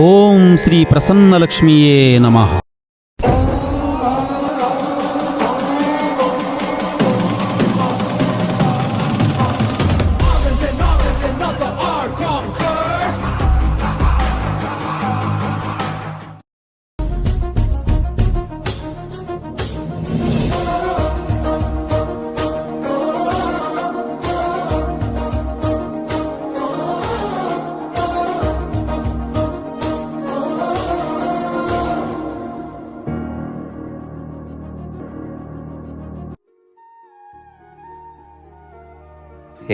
ఓం శ్రీ ప్రసన్నలక్ష్మీయే నమః.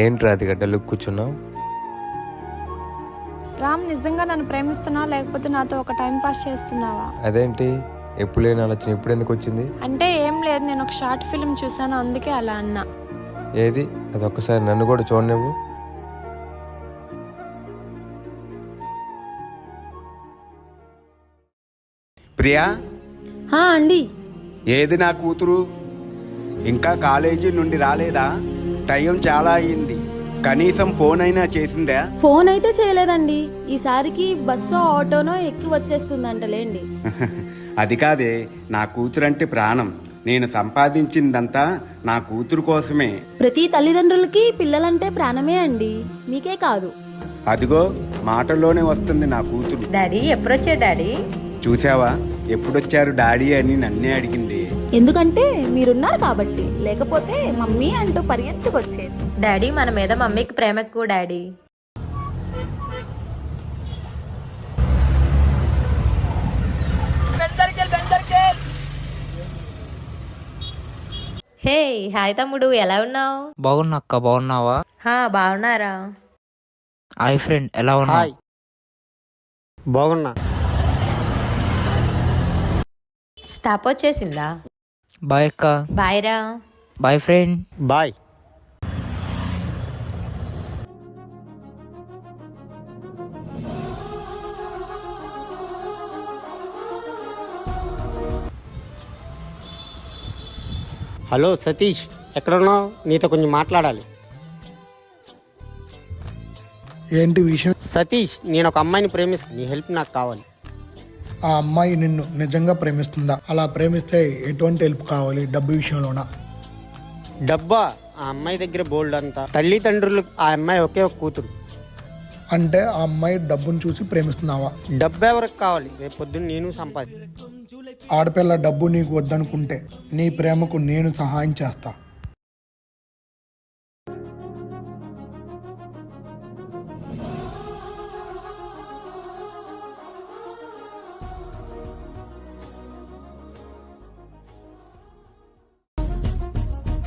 ఏంట్రా అది గడ్డలు కూర్చున్నావు? రామ్, నిజంగా నన్ను ప్రేమిస్తున్నావా లేకపోతే నాతో ఒక టైం పాస్ చేస్తున్నావా? అదేంటి ఎప్పుడు లేని ఆలోచన ఇప్పుడు ఎందుకు వచ్చింది? అంటే ఏం లేదు, నేను ఒక షార్ట్ ఫిల్మ్ చూసాను, అందుకే అలా అన్నా. ఏది అది ఒక్కసారి నన్ను కూడా చూడనివ్వు. ప్రియా, అండి. ఏది నా కూతురు? ఇంకా కాలేజీ నుండి రాలేదా? టైం చాలా అయ్యింది. కనీసం ఫోన్ అయినా చేసిందా? ఫోన్ అయితే చేయలేదండి. ఈసారికి బస్సో ఆటోనో ఎక్కి వచ్చేస్తుందంటలేండి. అది కాదే, నా కూతురంటే ప్రాణం. నేను సంపాదించిందంతా నా కూతురు కోసమే. ప్రతి తల్లిదండ్రులకి పిల్లలంటే ప్రాణమే అండి, మీకే కాదు. అదిగో మాటల్లోనే వస్తుంది నా కూతురు. డాడీ ఎప్పుడొచ్చా డాడీ? చూసావా, ఎప్పుడొచ్చారు డాడీ అని నన్నే అడిగింది. ఎందుకంటే మీరున్నారు కాబట్టి, లేకపోతే మమ్మీ అంటూ పరిగెత్తుకొచ్చేది. డాడీ మన మీద మమ్మీకి ప్రేమ ఎక్కువ డాడీ. హే హాయ్ తమ్ముడు, ఎలా ఉన్నావు? బాగున్నా అక్క, బాగున్నావా? బాగున్నారా? హాయ్ ఫ్రెండ్, ఎలా ఉన్నావు? బాగున్నా. స్టాప్ వచ్చేసిందా? బాయ్ అక్క. బాయ్ రా. Bye friend. Bye. Hello Satish, ఎక్కడున్నావు? నీతో కొంచెం మాట్లాడాలి. ఏంటి విషయం? సతీష్, నేను ఒక అమ్మాయిని ప్రేమిస్తాను, నీ హెల్ప్ నాకు కావాలి. ఆ అమ్మాయి నిన్ను నిజంగా ప్రేమిస్తుందా? అలా ప్రేమిస్తే ఎటువంటి హెల్ప్ కావాలి? డబ్బు విషయంలోనా? డబ్బా? ఆ అమ్మాయి దగ్గర బోల్డ్ అంతా. తల్లిదండ్రులు ఆ అమ్మాయి ఒకే ఒక కూతురు. అంటే ఆ అమ్మాయి డబ్బును చూసి ప్రేమిస్తున్నావా? డబ్బు ఎవరికి కావాలి? రేపు పొద్దున్న నేను సంపాది. ఆడపిల్ల డబ్బు నీకు వద్దనుకుంటే నీ ప్రేమకు నేను సహాయం చేస్తా.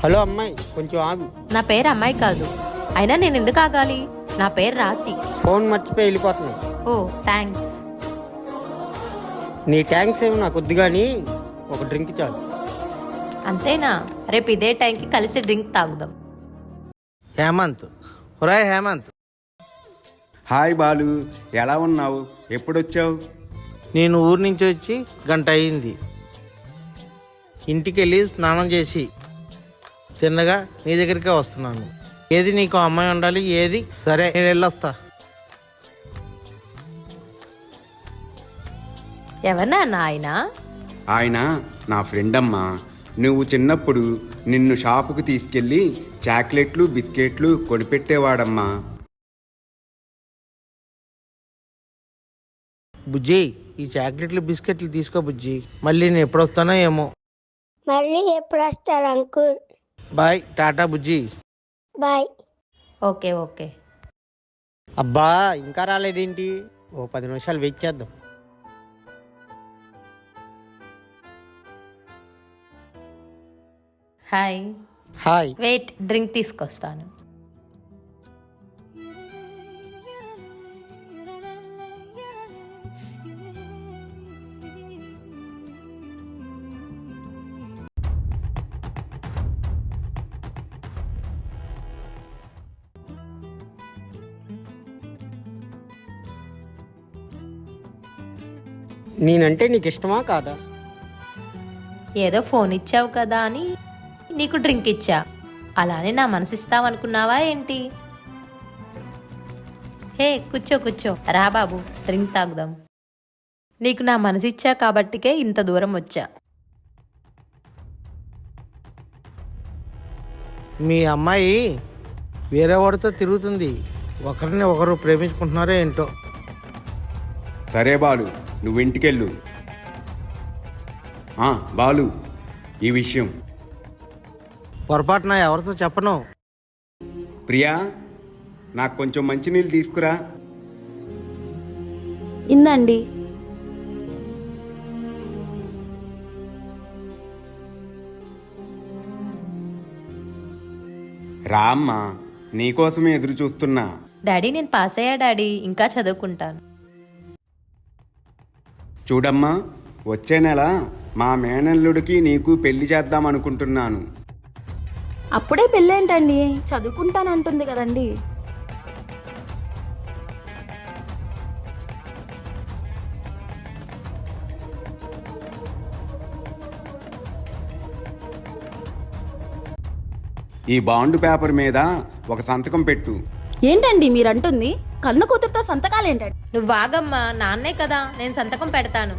హలో అమ్మాయి, కొంచెం ఆగు. నా పేరు అమ్మాయి కాదు, అయినా నేను ఎందుకు ఆగాలి? నా పేరు రాశి. ఫోన్ మర్చిపోయి వెళ్ళిపోతున్నావు. ఓ థ్యాంక్స్. నీ ట్యాంక్స్ ఏమి నాకు వద్దు కానీ ఒక డ్రింక్ చాలు. అంతేనా? రేపు ఇదే టైంకి కలిసి డ్రింక్ తాగుదాం. హేమంత్, ఒరాయ్ హేమంత్. హాయ్ బాలు, ఎలా ఉన్నావు? ఎప్పుడొచ్చావు? నేను ఊరి నుంచి వచ్చి గంట అయింది. ఇంటికి వెళ్ళి స్నానం చేసి చిన్నగా నీ దగ్గరికే వస్తున్నాను. ఏది నీకు అమ్మాయి ఉండాలి? ఏది? సరే నేను వెళ్ళొస్తా. ఎవరన్నా ఆయన? ఆయన నా ఫ్రెండ్ అమ్మా. నువ్వు చిన్నప్పుడు నిన్ను షాపుకు తీసుకెళ్ళి చాక్లెట్లు బిస్కెట్లు కొనిపెట్టేవాడమ్మా. బుజ్జి, ఈ చాక్లెట్లు బిస్కెట్లు తీసుకో బుజ్జి. మళ్ళీ నేను ఎప్పుడు వస్తానో ఏమో. మళ్ళీ ఎప్పుడు వస్తారు అంకుల్? బాయ్, టాటా బుజ్జి. బాయ్. Okay okay. అబ్బా, ఇంకా రాలేదేంటి? ఓ 10 నిమిషాలు వెయిట్ చేద్దాం. హాయ్. హాయ్. వెయిట్, డ్రింక్ తీసుకొస్తాను. నేనంటే నీకు ఇష్టమా కాదా? ఏదో ఫోన్ ఇచ్చావు కదా అని నీకు డ్రింక్ ఇచ్చా. అలానే నా మనసు ఇస్తావనుకున్నావా ఏంటి? హే కూర్చో కూర్చో, రా బాబు డ్రింక్ తాగుదాం. నీకు నా మనసిచ్చా కాబట్టికే ఇంత దూరం వచ్చా. మీ అమ్మాయి వేరే వాడితో తిరుగుతుంది. ఒకరిని ఒకరు ప్రేమించుకుంటున్నారో ఏంటో. సరే బాలు, నువ్వు ఇంటికెళ్ళు. బాలు, ఈ విషయం పొరపాటున ఎవరితో చెప్పను. ప్రియా, నాకు కొంచెం మంచినీళ్ళు తీసుకురా. ఇందండి. రామ్మా, నీకోసమే ఎదురు చూస్తున్నా. డాడీ నేను పాస్ అయ్యా డాడీ, ఇంకా చదువుకుంటాను. చూడమ్మా, వచ్చే నెల మా మేనల్లుడికి నీకు పెళ్లి చేద్దాం అనుకుంటున్నాను. అప్పుడే పెళ్ళేంటండి, చదువుకుంటానంటుంది కదండి. ఈ బాండ్ పేపర్ మీద ఒక సంతకం పెట్టు. ఏంటండి మీరంటుంది? కన్ను కూతురుతో సంతకాలేంటండి? నువ్వు వాగమ్మా, నాన్నే కదా, నేను సంతకం పెడతాను.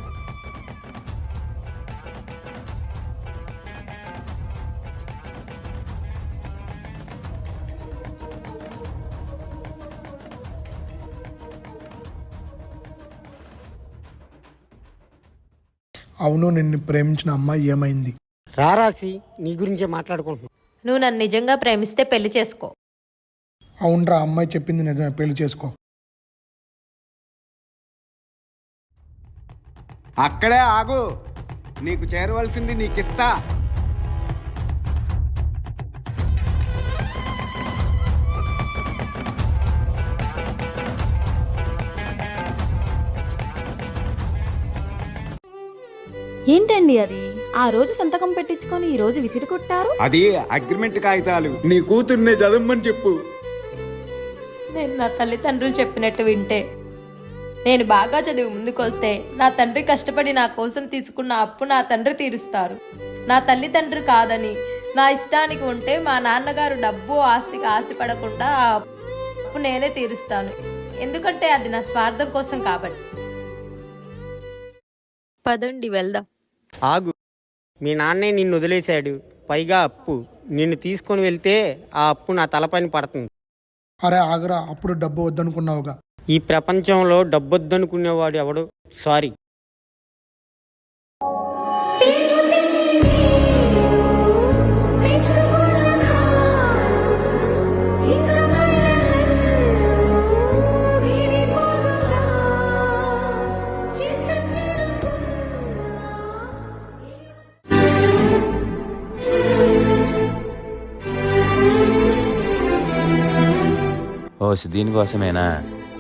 అవును, నిన్ను ప్రేమించిన అమ్మాయి ఏమైంది? రారాసి నీ గురించే మాట్లాడుకుంటున్నాం. నువ్వు నన్ను నిజంగా ప్రేమిస్తే పెళ్లి చేసుకో. అవునరా, అమ్మాయి చెప్పింది నిజమే, పెళ్లి చేసుకో. అక్కడే ఆగు, నీకు చేరవలసింది నీకిస్తా. ఏంటండి అది? ఆ రోజు సంతకం పెట్టించుకొని ఈ రోజు విసిరి కొట్టారు. అది అగ్రిమెంట్ కాగితాలు. నీ కూతుర్నే చదవమని చెప్పు. నేను నా తల్లిదండ్రులు చెప్పినట్టు వింటే, నేను బాగా చదివి ముందుకొస్తే నా తండ్రి కష్టపడి నా కోసం తీసుకున్న అప్పు నా తండ్రి తీరుస్తారు. నా తల్లిదండ్రి కాదని నా ఇష్టానికి ఉంటే మా నాన్నగారు డబ్బు ఆస్తికి ఆశపడకుండా ఆ అప్పు నేనే తీరుస్తాను. ఎందుకంటే అది నా స్వార్థం కోసం కాబట్టి. పదండి వెళ్దాం. ఆగు, మీ నాన్నే నిన్ను వదిలేశాడు, పైగా అప్పు. నిన్ను తీసుకొని వెళ్తే ఆ అప్పు నా తలపైన పడుతుంది. అరే ఆగరా, అప్పుడు డబ్బు వద్దనుకున్నావుగా. ఈ ప్రపంచంలో డబ్బొద్దనుకునేవాడు ఎవడు? సారీ. దీనికోసమేనా?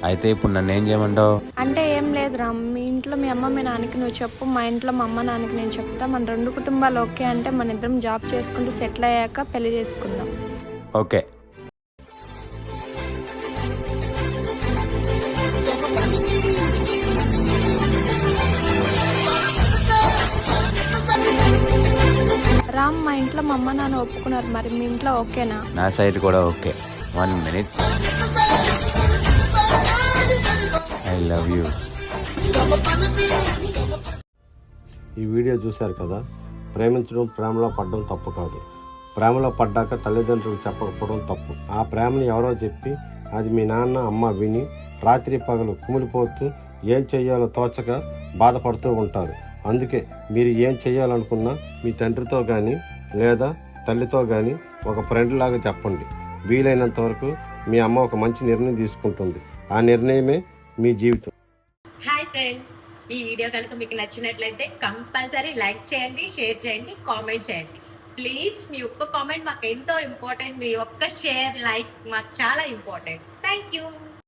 అయితే ఇప్పుడు నన్ను ఏం చేయమంటావు? అంటే ఏం లేదు రామ్, మీ ఇంట్లో మీ అమ్మ మీ నాన్నకి నువ్వు చెప్పు, మా ఇంట్లో మా అమ్మ నాన్నకి నేను చెప్తా. మన రెండు కుటుంబాలు ఓకే అంటే మన ఇద్దరం జాబ్ చేసుకుంటూ సెటిల్ అయ్యాక పెళ్లి చేసుకుందాం. ఓకే. రామ్, మా ఇంట్లో మా అమ్మ నాన్న ఒప్పుకున్నారు, మరి మీ ఇంట్లో ఓకేనా? నా సైడ్ కూడా okay. 1 minute. I love you. ఈ వీడియో చూశారు కదా. ప్రేమించడం, ప్రేమలో పడడం తప్పు కాదు. ప్రేమలో పడ్డాక తల్లిదండ్రులకు చెప్పకపోవడం తప్పు. ఆ ప్రేమని ఎవరో చెప్పి అది మీ నాన్న అమ్మ విని రాత్రి పగలు కుమిలిపోతూ ఏం చెయ్యాలో తోచక బాధపడుతూ ఉంటారు. అందుకే మీరు ఏం చెయ్యాలనుకున్నా మీ తండ్రితో కానీ లేదా తల్లితో కానీ ఒక ఫ్రెండ్ లాగా చెప్పండి. వీలైనంత వరకు మీ అమ్మ ఒక మంచి నిర్ణయం తీసుకుంటుంది. ఆ నిర్ణయమే మీ జీవితం. హాయ్ ఫ్రెండ్స్, ఈ వీడియో కనుక మీకు నచ్చినట్లయితే కంపల్సరీ లైక్ చేయండి, షేర్ చేయండి, కామెంట్ చేయండి. ప్లీజ్ మీ ఒక్క కామెంట్ మాకు ఎంతో ఇంపార్టెంట్. మీ ఒక్క షేర్, లైక్ మాకు చాలా ఇంపార్టెంట్. Thank you.